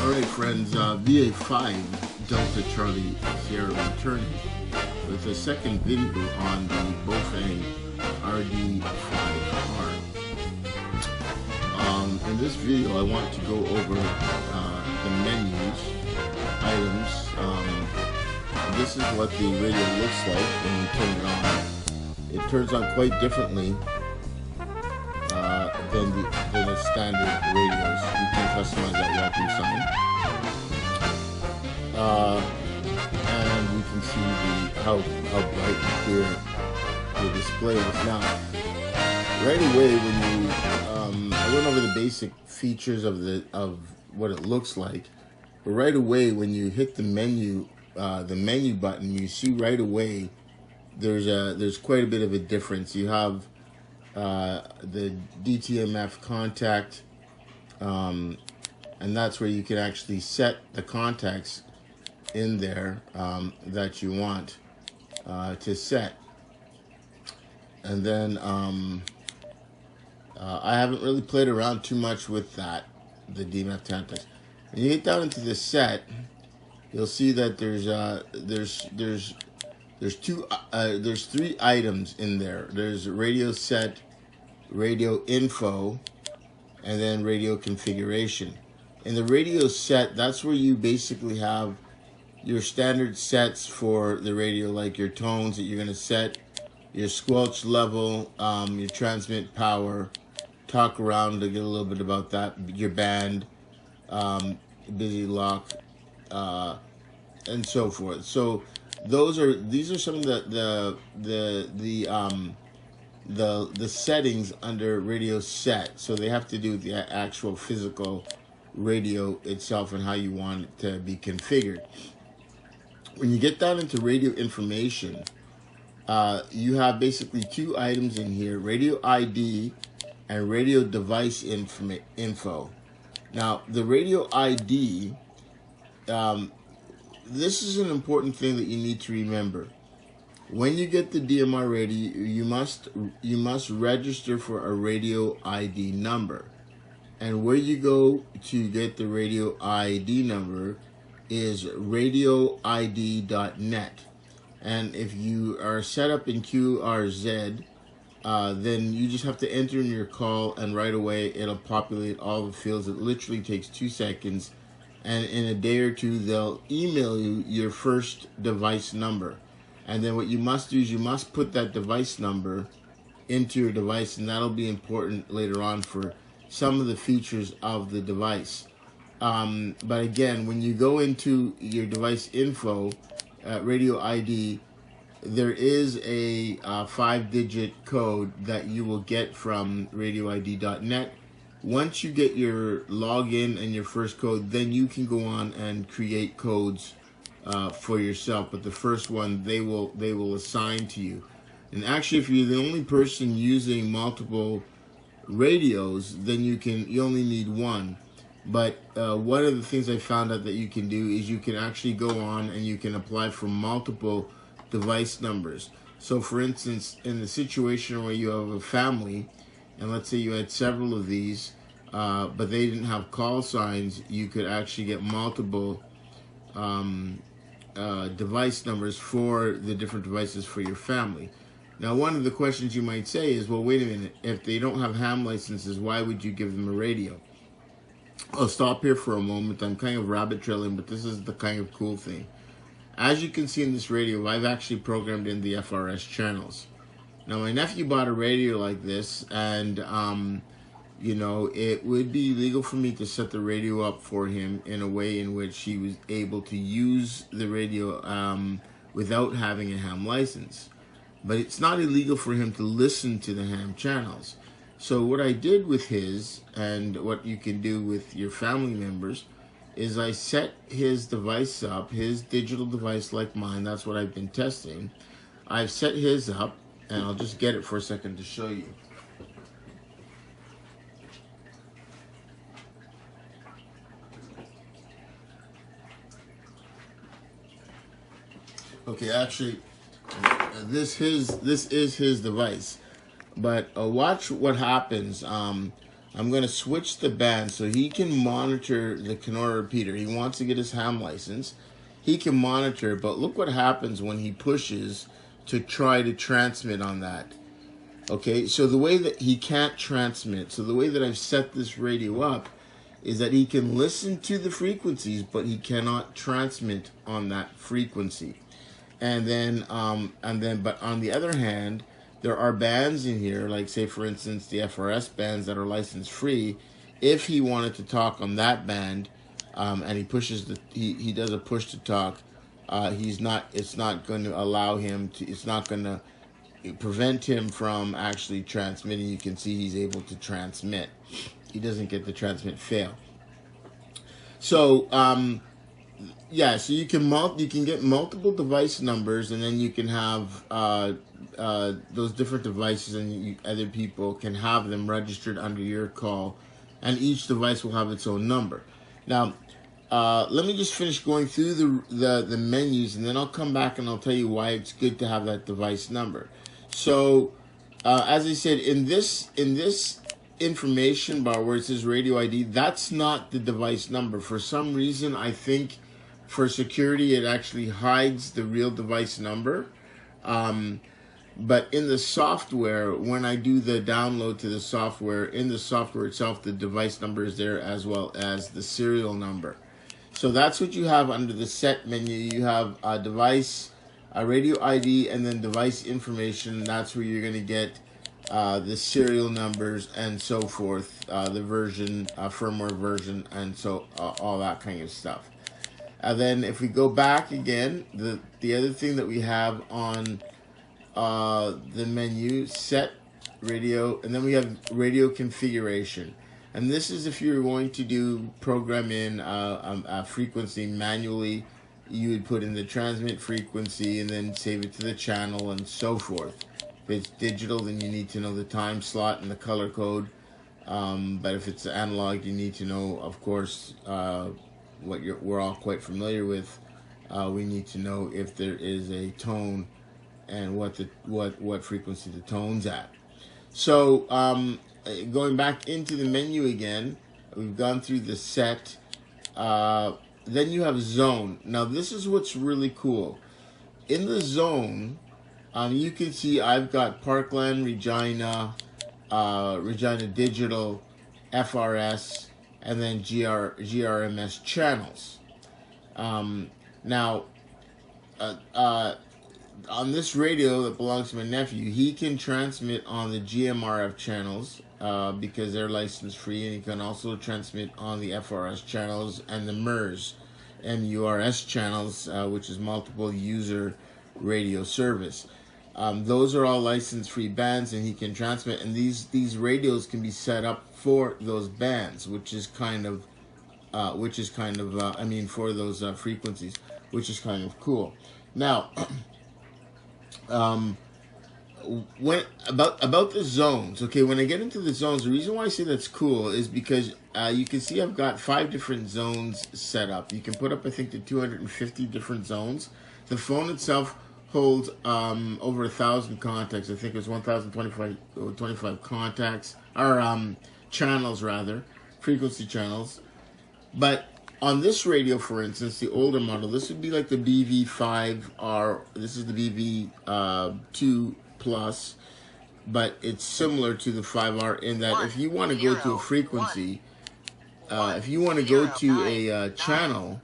Alright friends, VA5 Delta Charlie Sierra returning with a second video on the Baofeng RD-5R. In this video I want to go over the menus, items. This is what the radio looks like when you turn it on. It turns on quite differently than the standard radios. You can customize that welcome sign. And you can see how bright and clear the display is now. Right away when you, I went over the basic features of what it looks like, but right away when you hit the menu button, you see right away there's quite a bit of a difference. You have the DTMF contact, and that's where you can actually set the contacts in there that you want to set. And then I haven't really played around too much with that, the DMF contacts. When you get down into the set, you'll see that there's three items in there. There's radio set, radio info, and then radio configuration. In the radio set, that's where you basically have your standard sets for the radio, like your tones that you're going to set, your squelch level, your transmit power, talk around to get a little bit about that, your band, busy lock, and so forth. So these are some of the settings under radio set. So they have to do with the actual physical radio itself and how you want it to be configured. When you get down into radio information, you have basically two items in here: radio ID and radio device info. Now, the radio ID, this is an important thing that you need to remember. When you get the DMR radio, you must register for a radio ID number. And where you go to get the radio ID number is radioid.net. And if you are set up in QRZ, then you just have to enter in your call, and right away it'll populate all the fields. It literally takes 2 seconds, and in a day or two they'll email you your first device number. And then what you must do is you must put that device number into your device, and that'll be important later on for some of the features of the device. But again, when you go into your device info, radio ID, there is a 5-digit code that you will get from radioid.net. Once you get your login and your first code, then you can go on and create codes for yourself. But the first one they will assign to you. And actually, if you're the only person using multiple radios, then you only need one. But one of the things I found out that you can do is you can actually go on and you can apply for multiple device numbers. So for instance, in the situation where you have a family, and let's say you had several of these, but they didn't have call signs, you could actually get multiple device numbers for the different devices for your family. Now, one of the questions you might say is, well, wait a minute, if they don't have ham licenses, why would you give them a radio? I'll stop here for a moment. I'm kind of rabbit trailing, but this is the kind of cool thing. As you can see in this radio, I've actually programmed in the FRS channels. Now, my nephew bought a radio like this, and you know, it would be legal for me to set the radio up for him in a way in which he was able to use the radio without having a ham license. But it's not illegal for him to listen to the ham channels. So what I did with his, and what you can do with your family members, is I set his device up, his digital device like mine. That's what I've been testing. I've set his up, and I'll just get it for a second to show you. Okay, actually, this is his device. But watch what happens. I'm I'm going to switch the band so he can monitor the Kenora repeater. He wants to get his ham license. He can monitor, but look what happens when he pushes to try to transmit on that. Okay, so the way that he can't transmit, so the way that I've set this radio up is that he can listen to the frequencies, but he cannot transmit on that frequency. And then, but on the other hand, there are bands in here, like say for instance the FRS bands that are license free. If he wanted to talk on that band, and he pushes he does a push to talk, it's not going to allow him to. It's not going to prevent him from actually transmitting. You can see he's able to transmit. He doesn't get the transmit fail. So yeah, so you can get multiple device numbers, and then you can have those different devices, and other people can have them registered under your call, and each device will have its own number. Now, let me just finish going through the menus, and then I'll come back and I'll tell you why it's good to have that device number. So, as I said, in this information bar where it says radio ID, that's not the device number. For some reason, I think for security, it actually hides the real device number. But in the software, when I do the download to the software, in the software itself, the device number is there as well as the serial number. So that's what you have under the set menu. You have a device, a radio ID, and then device information. That's where you're going to get the serial numbers and so forth, the version, firmware version, and so all that kind of stuff. And then if we go back again, the other thing that we have on the menu, set radio, and then we have radio configuration. And this is if you're going to program in a frequency manually, you would put in the transmit frequency and then save it to the channel and so forth. If it's digital, then you need to know the time slot and the color code. But if it's analog, you need to know, of course, what we're all quite familiar with. We need to know if there is a tone and what frequency the tone's at. So going back into the menu again, we've gone through the set. Then you have zone. Now this is what's really cool. In the zone, you can see I've got Parkland, Regina, Regina Digital, FRS, and then GRMS channels. Now, on this radio that belongs to my nephew, he can transmit on the GMRF channels because they're license free, and he can also transmit on the FRS channels and the MURS channels, which is multiple user radio service. Those are all license free bands, and he can transmit, and these radios can be set up for those bands, which is kind of I mean for those frequencies, which is kind of cool. Now, when about the zones, okay, when I get into the zones, the reason why I say that's cool is because you can see I've got 5 different zones set up. You can put up, I think, to 250 different zones. The phone itself holds over 1,000 contacts. I think it's 1,025 contacts, or channels rather, frequency channels. But on this radio, for instance, the older model, this would be like the BV5R. This is the BV2 Plus, but it's similar to the 5R in that if you want to go to a frequency, if you want to go to a channel,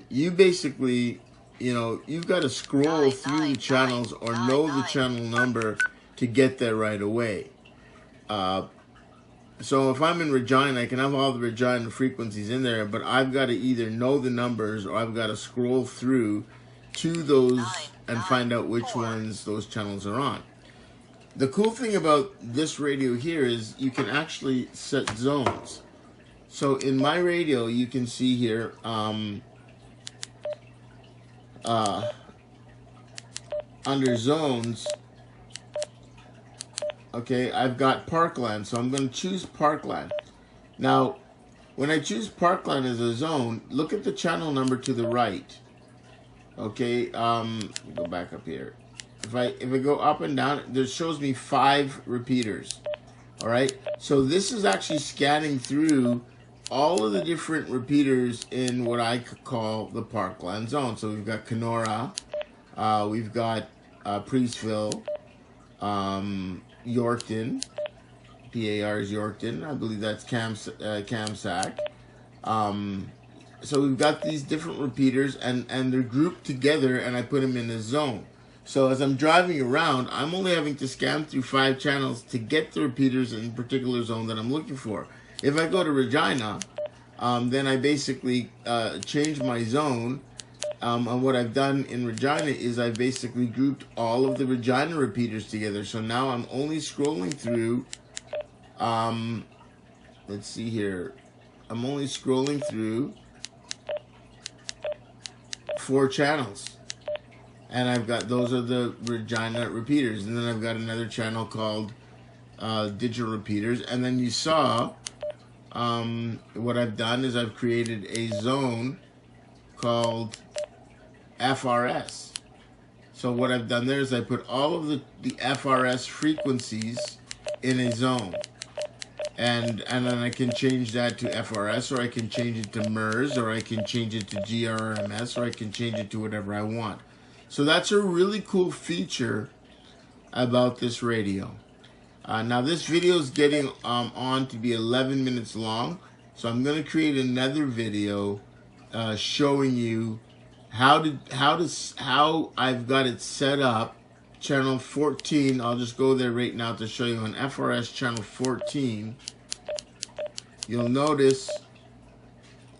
you basically, you've got to scroll through the channels or know the channel number to get there right away. So if I'm in Regina, I can have all the Regina frequencies in there, but I've got to either know the numbers or I've got to scroll through to those and find out which ones those channels are on. The cool thing about this radio here is you can actually set zones. So in my radio, you can see here, under zones, okay, I've got Parkland, so I'm going to choose Parkland. Now, when I choose Parkland as a zone, look at the channel number to the right. Okay, let me go back up here. If I go up and down, it shows me 5 repeaters. All right, so this is actually scanning through all of the different repeaters in what I could call the Parkland zone. So we've got Kenora, we've got Priestville, Yorkton, PAR is Yorkton. I believe that's Camsack. So we've got these different repeaters, and they're grouped together, and I put them in a zone. So as I'm driving around, I'm only having to scan through 5 channels to get the repeaters in a particular zone that I'm looking for. If I go to Regina, then I basically change my zone. And what I've done in Regina is I've basically grouped all of the Regina repeaters together. So now I'm only scrolling through, let's see here, I'm only scrolling through 4 channels. And I've got, those are the Regina repeaters. And then I've got another channel called digital repeaters. And then you saw what I've done is I've created a zone called FRS. So what I've done there is I put all of the FRS frequencies in a zone. And then I can change that to FRS, or I can change it to MERS, or I can change it to GRMS, or I can change it to whatever I want. So that's a really cool feature about this radio. Now this video is getting on to be 11 minutes long, so I'm going to create another video showing you how I've got it set up. Channel 14, I'll just go there right now to show you on FRS channel 14. You'll notice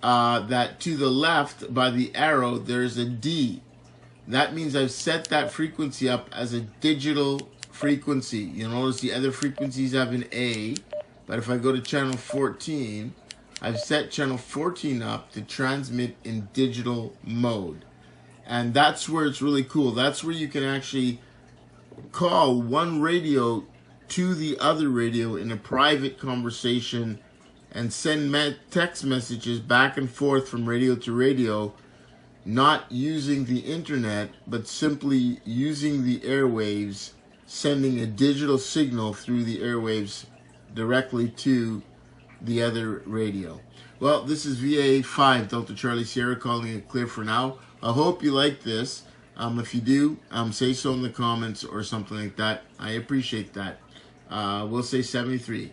that to the left by the arrow there's a D. That means I've set that frequency up as a digital frequency. You'll notice the other frequencies have an A, but if I go to channel 14, I've set channel 14 up to transmit in digital mode. And that's where it's really cool. That's where you can actually call one radio to the other radio in a private conversation and send text messages back and forth from radio to radio, not using the internet, but simply using the airwaves, sending a digital signal through the airwaves directly to the other radio. Well, this is VA5 Delta Charlie Sierra calling it clear for now. I hope you like this. If you do, say so in the comments or something like that. I appreciate that. We'll say 73.